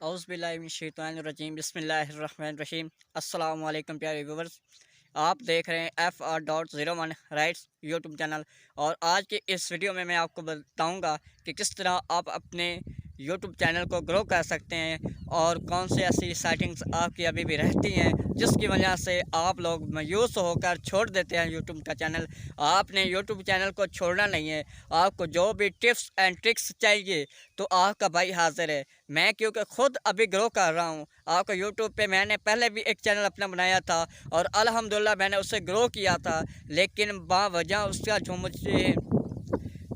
औज़ुबिल्लाहिमिनश्शैतानिर्रजीम बिस्मिल्लाहिर्रहमानिर्रहीम। अस्सलाम वालेकुम प्यारे व्यूवर्स, आप देख रहे हैं FR.01 राइट्स यूट्यूब चैनल। और आज के इस वीडियो में मैं आपको बताऊंगा कि किस तरह आप अपने यूट्यूब चैनल को ग्रो कर सकते हैं और कौन सी ऐसी सेटिंग्स आपकी अभी भी रहती हैं जिसकी वजह से आप लोग मायूस होकर छोड़ देते हैं यूट्यूब का चैनल। आपने यूट्यूब चैनल को छोड़ना नहीं है। आपको जो भी टिप्स एंड ट्रिक्स चाहिए तो आपका भाई हाजिर है। मैं क्योंकि ख़ुद अभी ग्रो कर रहा हूँ। आपको यूट्यूब पे मैंने पहले भी एक चैनल अपना बनाया था और अल्हम्दुलिल्लाह मैंने उससे ग्रो किया था, लेकिन बावजह उसका जो मुझे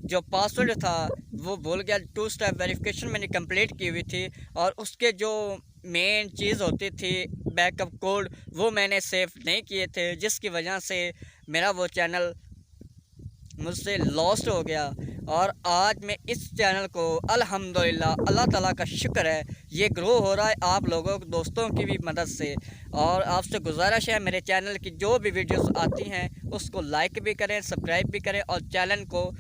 जो पासवर्ड था वो भूल गया। 2 स्टेप वेरिफिकेशन मैंने कंप्लीट की हुई थी और उसके जो मेन चीज़ होती थी बैकअप कोड वो मैंने सेव नहीं किए थे, जिसकी वजह से मेरा वो चैनल मुझसे लॉस्ट हो गया। और आज मैं इस चैनल को अल्हम्दुलिल्लाह अल्लाह ताला का शुक्र है ये ग्रो हो रहा है आप लोगों दोस्तों की भी मदद से। और आपसे गुजारिश है मेरे चैनल की जो भी वीडियोस आती हैं उसको लाइक भी करें, सब्सक्राइब भी करें और चैनल को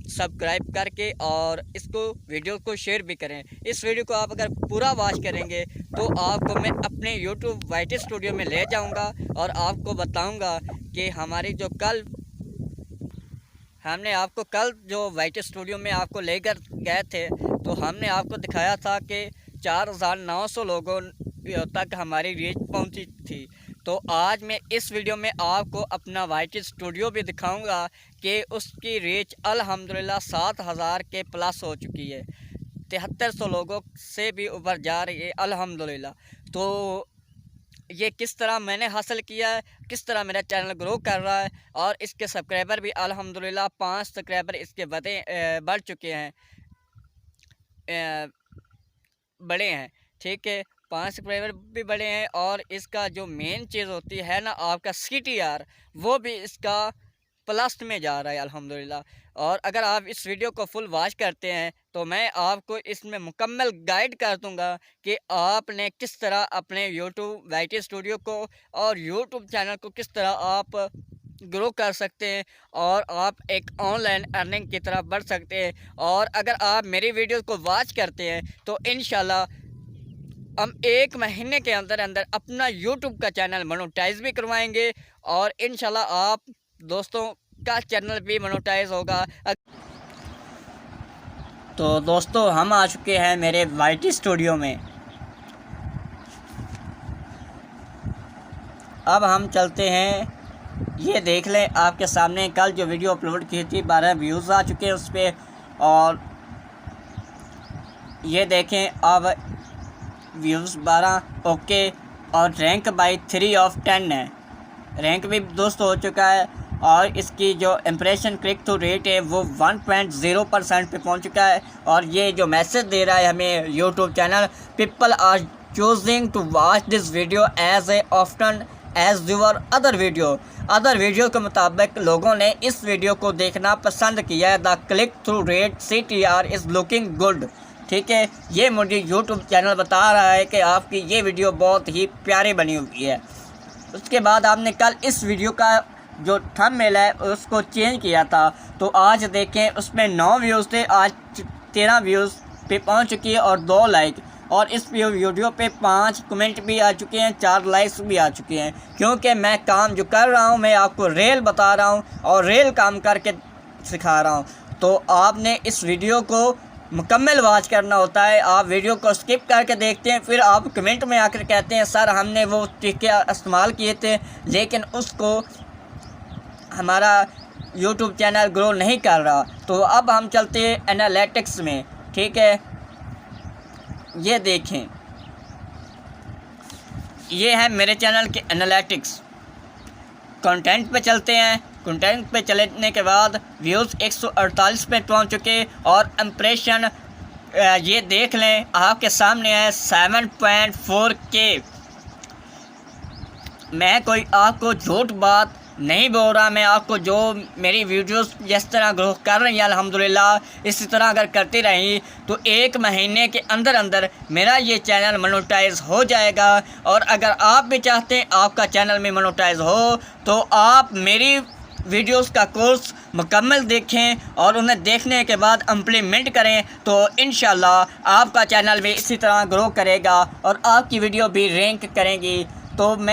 सब्सक्राइब करके और इसको वीडियो को शेयर भी करें। इस वीडियो को आप अगर पूरा वॉच करेंगे तो आपको मैं अपने यूट्यूब वाईटी स्टूडियो में ले जाऊंगा और आपको बताऊंगा कि हमारी जो हमने आपको कल जो वाईटी स्टूडियो में आपको लेकर गए थे तो हमने आपको दिखाया था कि 4900 लोगों तक हमारी रीच पहुंची थी। तो आज मैं इस वीडियो में आपको अपना वाईटी स्टूडियो भी दिखाऊंगा कि उसकी रीच अल्हम्दुलिल्लाह 7000 के प्लस हो चुकी है। 7300 लोगों से भी ऊपर जा रही है अल्हम्दुलिल्लाह। तो ये किस तरह मैंने हासिल किया है, किस तरह मेरा चैनल ग्रो कर रहा है और इसके सब्सक्राइबर भी अल्हम्दुलिल्लाह 5 सब्सक्राइबर इसके बढ़ चुके हैं, बड़े हैं। ठीक है, 5 सब्सक्राइबर भी बड़े हैं और इसका जो मेन चीज़ होती है ना आपका CTR वो भी इसका प्लस में जा रहा है अल्हम्दुलिल्लाह। और अगर आप इस वीडियो को फुल वॉच करते हैं तो मैं आपको इसमें मुकम्मल गाइड कर दूंगा कि आपने किस तरह अपने यूट्यूब वाईटी स्टूडियो को और यूट्यूब चैनल को किस तरह आप ग्रो कर सकते हैं और आप एक ऑनलाइन अर्निंग की तरफ बढ़ सकते हैं। और अगर आप मेरी वीडियो को वॉच करते हैं तो इंशाल्लाह हम 1 महीने के अंदर अंदर अपना यूट्यूब का चैनल मोनेटाइज भी करवाएंगे और इंशाल्लाह आप दोस्तों का चैनल भी मोनेटाइज होगा। तो दोस्तों हम आ चुके हैं मेरे वाईटी स्टूडियो में। अब हम चलते हैं, ये देख लें आपके सामने कल जो वीडियो अपलोड की थी 12 व्यूज़ आ चुके हैं उस पर। और ये देखें अब व्यूज़ 12 ओके और रैंक बाई 3/10 है। रैंक भी दोस्तों हो चुका है और इसकी जो इम्प्रेशन क्लिक थ्रू रेट है वो 1.0% पे पहुंच चुका है। और ये जो मैसेज दे रहा है हमें YouTube channel, people are choosing to watch this video as a often as your other video के मुताबिक लोगों ने इस वीडियो को देखना पसंद किया है। The click through rate CTR is looking good. ठीक है, ये मुझे यूट्यूब चैनल बता रहा है कि आपकी ये वीडियो बहुत ही प्यारी बनी हुई है। उसके बाद आपने कल इस वीडियो का जो थंबनेल है उसको चेंज किया था तो आज देखें उसमें 9 व्यूज़ थे, आज 13 व्यूज़ पे पहुंच चुकी है और 2 लाइक। और इस वीडियो पे 5 कमेंट भी आ चुके हैं, 4 लाइक्स भी आ चुके हैं। क्योंकि मैं काम जो कर रहा हूं मैं आपको रियल बता रहा हूं और रियल काम करके सिखा रहा हूं। तो आपने इस वीडियो को मुकम्मल वॉच करना होता है। आप वीडियो को स्किप करके देखते हैं, फिर आप कमेंट में आकर कहते हैं सर हमने वो टीके इस्तेमाल किए थे लेकिन उसको हमारा यूट्यूब चैनल ग्रो नहीं कर रहा। तो अब हम चलते हैं एनालिटिक्स में। ठीक है, ये देखें ये है मेरे चैनल के एनालिटिक्स। कंटेंट पे चलते हैं, कंटेंट पे चलने के बाद व्यूज़ 148 पे पहुंच चुके और इम्प्रेशन ये देख लें आपके सामने है 7.4K। मैं कोई आपको झूठ बात नहीं बोल रहा, मैं आपको जो मेरी वीडियोस जिस तरह ग्रो कर रही है अल्हम्दुलिल्लाह इसी तरह अगर करती रही तो 1 महीने के अंदर अंदर मेरा ये चैनल मोनेटाइज हो जाएगा। और अगर आप भी चाहते हैं आपका चैनल में मोनेटाइज हो तो आप मेरी वीडियोस का कोर्स मुकम्मल देखें और उन्हें देखने के बाद इम्प्लीमेंट करें तो इंशाल्लाह आपका चैनल भी इसी तरह ग्रो करेगा और आपकी वीडियो भी रैंक करेंगी। तो मैं